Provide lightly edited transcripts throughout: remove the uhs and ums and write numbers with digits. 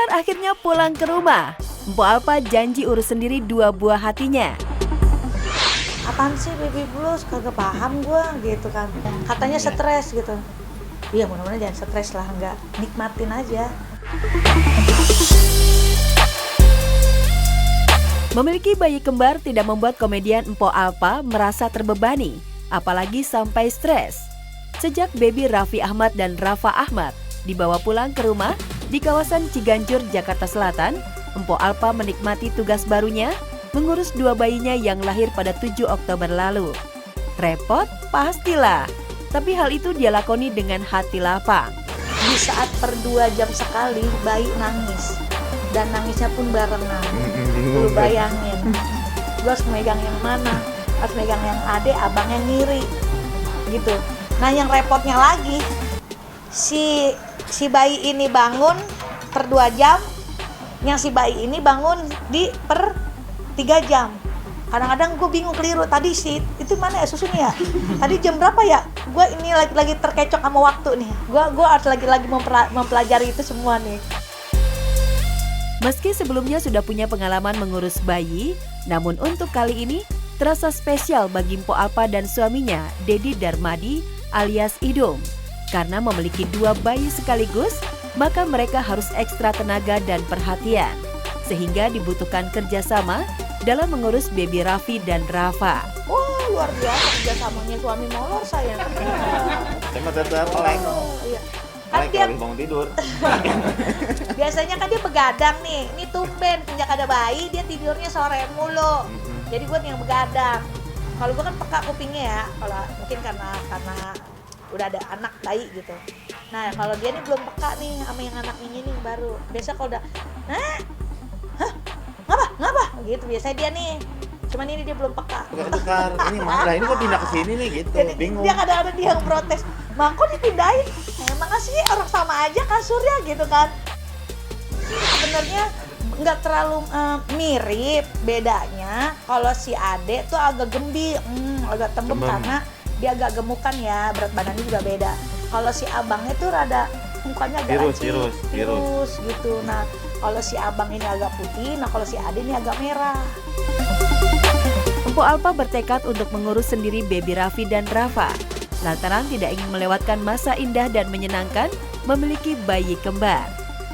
Kembar akhirnya pulang ke rumah. Mpok Alpa janji urus sendiri 2 buah hatinya. Apaan sih baby blues, kagak paham gue gitu kan. Katanya stres gitu. Iya mudah-mudahan jangan stres lah, enggak, nikmatin aja. Memiliki bayi kembar tidak membuat komedian Mpok Alpa merasa terbebani, apalagi sampai stres. Sejak baby Raffi Ahmad dan Rafa Ahmad dibawa pulang ke rumah di kawasan Ciganjur, Jakarta Selatan, Mpok Alpa menikmati tugas barunya mengurus 2 bayinya yang lahir pada 7 Oktober lalu. Repot? Pastilah. Tapi hal itu dia lakoni dengan hati lapang. Di saat per 2 jam sekali bayi nangis. Dan nangisnya pun barengan. Lu bayangin. Gue harus megang yang mana? Harus megang yang ade, abang yang ngiri. Gitu. Nah yang repotnya lagi, si bayi ini bangun per 2 jam, yang si bayi ini bangun di per 3 jam. Kadang-kadang gue bingung, keliru. Tadi sih itu mana ya susunya ya? Tadi jam berapa ya? Gue ini lagi terkecoh sama waktu nih. Gue harus lagi mempelajari itu semua nih. Meski sebelumnya sudah punya pengalaman mengurus bayi, namun untuk kali ini terasa spesial bagi Mpok Alpa dan suaminya, Dedi Darmadi alias Idung. Karena memiliki 2 bayi sekaligus, maka mereka harus ekstra tenaga dan perhatian. Sehingga dibutuhkan kerjasama dalam mengurus baby Raffi dan Rafa. Wah, luar biasa kerjasamanya suami molor saya. Saya tetap melek. Iya. Melek Dia kalau bangun tidur. biasanya kan dia begadang nih. Ini tumben sejak ada bayi dia tidurnya sore mulu. Jadi gue yang begadang. Kalau gue kan peka kupingnya ya. Kalau mungkin karena udah ada anak bayi gitu. Nah, kalau dia nih belum peka nih sama yang anak ini nih baru. Biasa kalau udah, ngapa? Gitu biasanya dia nih. Cuman ini dia belum peka. Tukar-tukar. Ini mana? Ini kok pindah ke sini nih gitu. Jadi Bingung. dia kadang-kadang dia yang protes. Mak kok dipindahin? Emang sih orang sama aja kasurnya gitu kan. Sebenarnya nggak terlalu mirip, bedanya kalau si Ade tuh agak agak tembem karena dia agak gemukan ya, berat badannya juga beda. Kalau si abangnya tuh rada mukanya agak tirus gitu. Nah kalau si abang ini agak putih, nah kalau si Ade ini agak merah. Mpok Alpa bertekad untuk mengurus sendiri baby Raffi dan Rafa, lantaran tidak ingin melewatkan masa indah dan menyenangkan memiliki bayi kembar.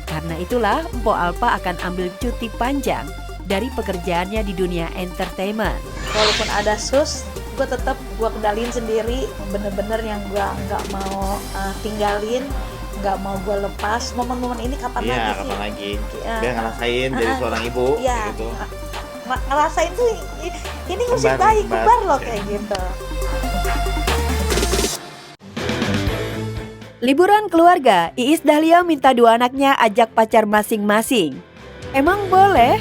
Karena itulah Mpok Alpa akan ambil cuti panjang dari pekerjaannya di dunia entertainment. Walaupun ada sus, gue tetap kendalin sendiri, bener-bener yang gue nggak mau tinggalin, nggak mau gue lepas. Momen-momen ini kapan lagi sih? Iya, kapan lagi? Biar ngerasain jadi seorang ibu gitu. Ngerasain tuh ini musik bayi kembar loh kayak gitu. Liburan keluarga, Iis Dahlia minta 2 anaknya ajak pacar masing-masing. Emang boleh?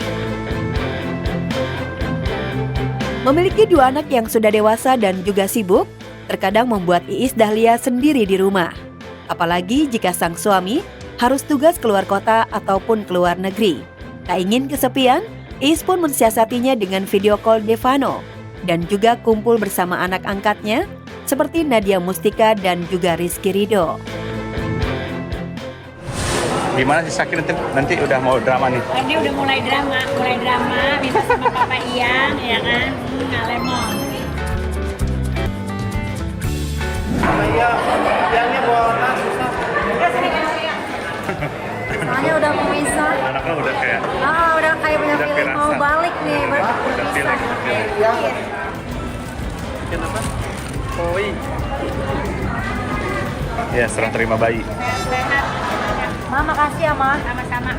Memiliki 2 anak yang sudah dewasa dan juga sibuk, terkadang membuat Iis Dahlia sendiri di rumah. Apalagi jika sang suami harus tugas keluar kota ataupun keluar negeri. Tak ingin kesepian, Iis pun mensiasatinya dengan video call Devano dan juga kumpul bersama anak angkatnya seperti Nadia Mustika dan juga Rizky Ridho. Gimana sih Sakit nanti udah mau drama nih? Dia udah mulai drama minta sama Papa Iyang, ya kan, nggak lemon. Iya, Iyangnya bawa tas susah. Soalnya udah mau bisa. Anaknya udah kayak Udah kayak punya udah feeling mau firasat. balik nih. udah feeling. Iya. Kenapa? Koi. Ya, serah terima bayi. Sehat. Ma, makasih ya, Ma. Sama-sama.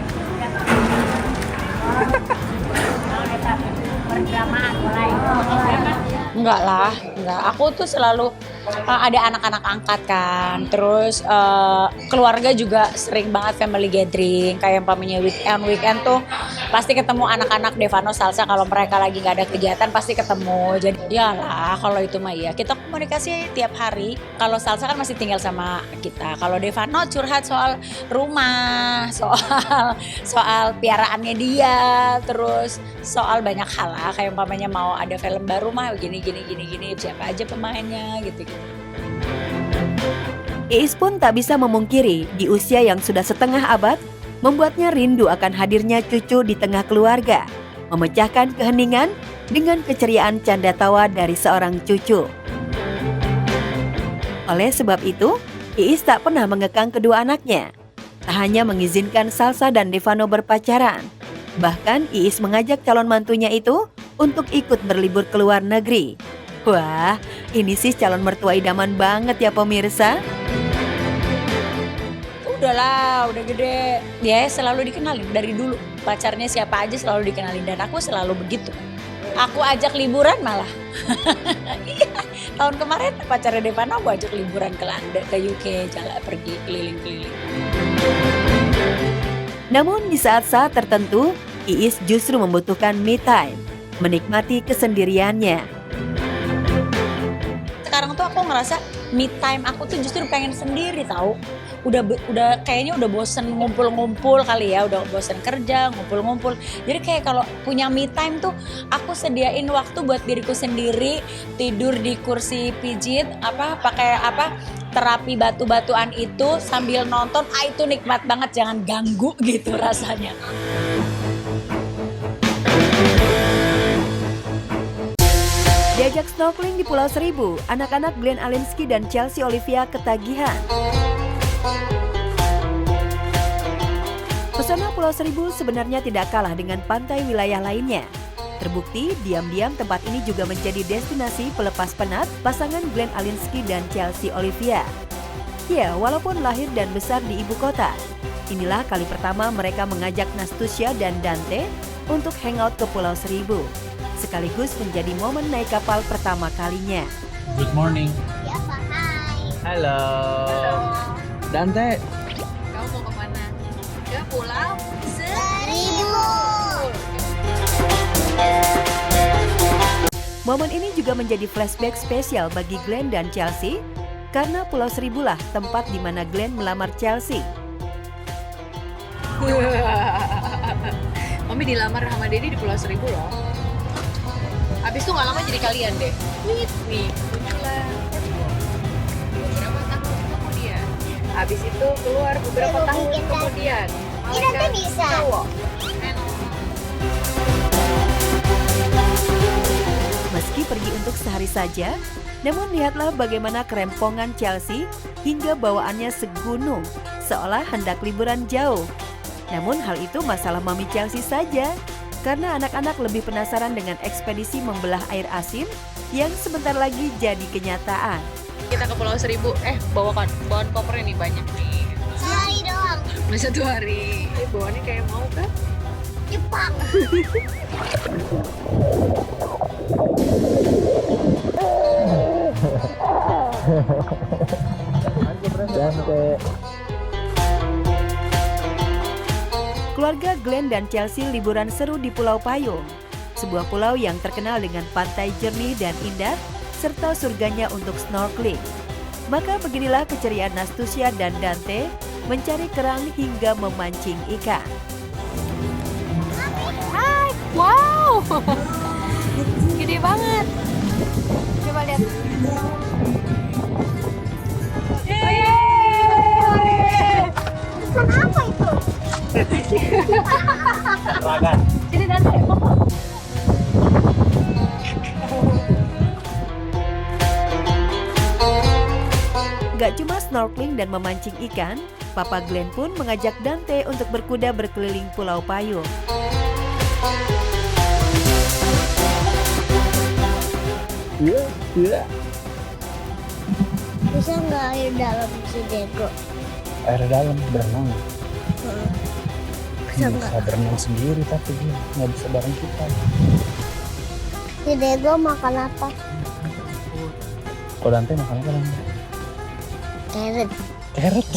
Mau kita berdramaan mulai. Enggak lah, enggak. Aku tuh selalu ada anak-anak angkat kan. Terus keluarga juga sering banget family gathering. Kayak umpamanya weekend tuh pasti ketemu anak-anak Devano Salsa. Kalau mereka lagi nggak ada kegiatan pasti ketemu. Jadi ya lah, kalau itu mah iya. Kita komunikasi tiap hari. Kalau Salsa kan masih tinggal sama kita. Kalau Devano curhat soal rumah, soal piaraannya dia, terus soal banyak hal lah. Kayak umpamanya mau ada film baru mah gini, siapa aja pemainnya gitu. Iis pun tak bisa memungkiri di usia yang sudah setengah abad, membuatnya rindu akan hadirnya cucu di tengah keluarga, memecahkan keheningan dengan keceriaan canda tawa dari seorang cucu. Oleh sebab itu, Iis tak pernah mengekang kedua anaknya. Tak hanya mengizinkan Salsa dan Devano berpacaran, bahkan Iis mengajak calon mantunya itu untuk ikut berlibur ke luar negeri. Wah, ini sih calon mertua idaman banget ya pemirsa. Udahlah, udah gede. Dia selalu dikenalin dari dulu. Pacarnya siapa aja selalu dikenalin dan aku selalu begitu. Aku ajak liburan malah. Iya, tahun kemarin pacarnya Devano aku ajak liburan ke London, ke UK, jalan pergi keliling-keliling. Namun di saat-saat tertentu, Iis justru membutuhkan me time, menikmati kesendiriannya. Sekarang tuh aku ngerasa me time aku tuh justru pengen sendiri tahu. Udah kayaknya udah bosen ngumpul-ngumpul kali ya, udah bosen kerja ngumpul-ngumpul. Jadi kayak kalau punya me time tuh aku sediain waktu buat diriku sendiri, tidur di kursi pijit, pakai terapi batu-batuan itu sambil nonton, itu nikmat banget, jangan ganggu gitu rasanya. Diajak snorkeling di Pulau Seribu, anak-anak Glenn Alinsky dan Chelsea Olivia ketagihan. Pesona Pulau Seribu sebenarnya tidak kalah dengan pantai wilayah lainnya. Terbukti, diam-diam tempat ini juga menjadi destinasi pelepas penat pasangan Glenn Alinsky dan Chelsea Olivia. Ya, walaupun lahir dan besar di ibu kota, inilah kali pertama mereka mengajak Nastusya dan Dante untuk hangout ke Pulau Seribu. Sekaligus menjadi momen naik kapal pertama kalinya. Good morning. Ya, Pak. Hai. Halo. Dante. Kamu mau kemana? Ke Pulau Seribu. Momen ini juga menjadi flashback spesial bagi Glenn dan Chelsea, karena Pulau Seribu lah tempat di mana Glenn melamar Chelsea. Mami dilamar sama Dedi di Pulau Seribu loh. Habis itu gak lama jadi kalian deh. Nih, muncullah. Beberapa tahun kemudian. Habis itu keluar beberapa tahun kemudian. Kita bisa. Cowok. Meski pergi untuk sehari saja, namun lihatlah bagaimana kerempongan Chelsea hingga bawaannya segunung, seolah hendak liburan jauh. Namun hal itu masalah mami Chelsea saja, karena anak-anak lebih penasaran dengan ekspedisi membelah air asin yang sebentar lagi jadi kenyataan. Kita ke Pulau Seribu, bawakan koper ini banyak nih. Sehari doang. Masih 1 hari. Bawaannya kayak mau kan? Jepang. Keluarga Glenn dan Chelsea liburan seru di Pulau Payung, sebuah pulau yang terkenal dengan pantai jernih dan indah, serta surganya untuk snorkeling. Maka beginilah keceriaan Nastusya dan Dante mencari kerang hingga memancing ikan. Hai. Wow. Gede banget. Coba lihat. Kenapa itu? Ragan. Jadi Dante. Gak cuma snorkeling dan memancing ikan, Papa Glenn pun mengajak Dante untuk berkuda berkeliling Pulau Payung. Iya. Bisa nggak air dalam si Dego? Air dalam berenang. Bisa nggak? Bisa berenang sendiri tapi dia nggak bisa bareng kita. Si Dego makan apa? Kalau Dante makan apa namanya? Carrot. Carrot.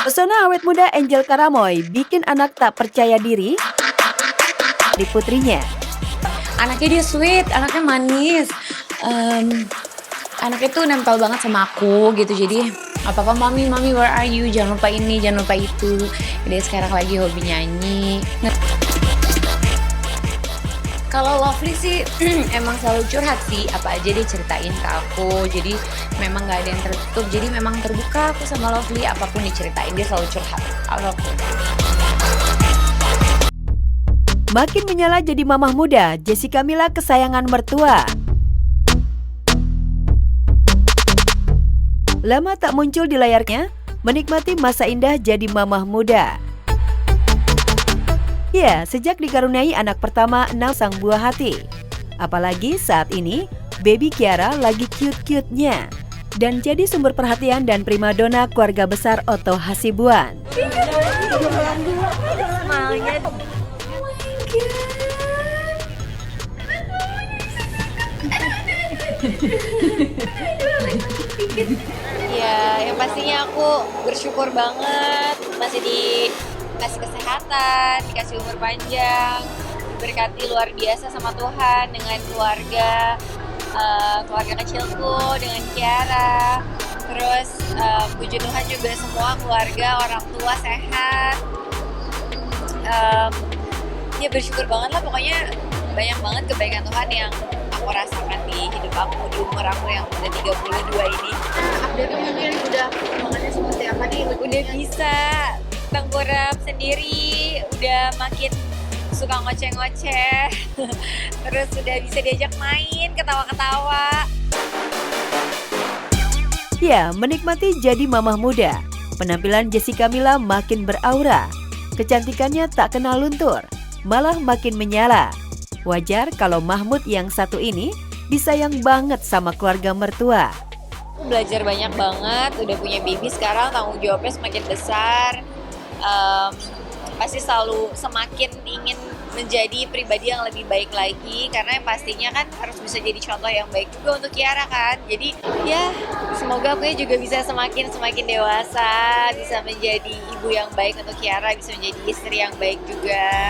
Pesona awet muda Angel Karamoy bikin anak tak percaya diri di putrinya. Anaknya dia sweet, anaknya manis. Anaknya tuh nempel banget sama aku gitu. Jadi apa-apa mami where are you? Jangan lupa ini, jangan lupa itu. Dia sekarang lagi hobi nyanyi. Kalau Lovely sih emang selalu curhat sih, apa aja dia ceritain ke aku. Jadi memang gak ada yang tertutup, jadi memang terbuka aku sama Lovely. Apapun diceritain, dia selalu curhat. I love her. Makin menyala jadi mamah muda, Jessica Mila kesayangan mertua. Lama tak muncul di layarnya, menikmati masa indah jadi mamah muda. Ya, sejak dikaruniai anak pertama 6 sang buah hati. Apalagi saat ini, baby Kiara lagi cute-cute-nya. Dan jadi sumber perhatian dan primadona keluarga besar Otto Hasibuan. Ya, yang pastinya aku bersyukur banget masih dikasih kesehatan, dikasih umur panjang, diberkati luar biasa sama Tuhan dengan keluarga kecilku, dengan Kiara. Terus puji Tuhan juga semua keluarga, orang tua sehat. Ya bersyukur banget lah, pokoknya banyak banget kebaikan Tuhan yang aku rasakan di hidup aku, di umur aku yang udah 32 ini. Update mungkin udah perkembangannya seperti apa nih? Udah bisa tengkurap sendiri, udah makin suka ngoceh-ngoceh, terus udah bisa diajak main, ketawa-ketawa. Ya, menikmati jadi mamah muda. Penampilan Jessica Mila makin beraura. Kecantikannya tak kenal luntur, malah makin menyala. Wajar kalau Mahmud yang satu ini disayang banget sama keluarga mertua. Aku belajar banyak banget, udah punya baby sekarang, tanggung jawabnya semakin besar. Pasti selalu semakin ingin menjadi pribadi yang lebih baik lagi, karena yang pastinya kan harus bisa jadi contoh yang baik juga untuk Kiara kan. Jadi ya semoga aku juga bisa semakin dewasa, bisa menjadi ibu yang baik untuk Kiara, bisa menjadi istri yang baik juga.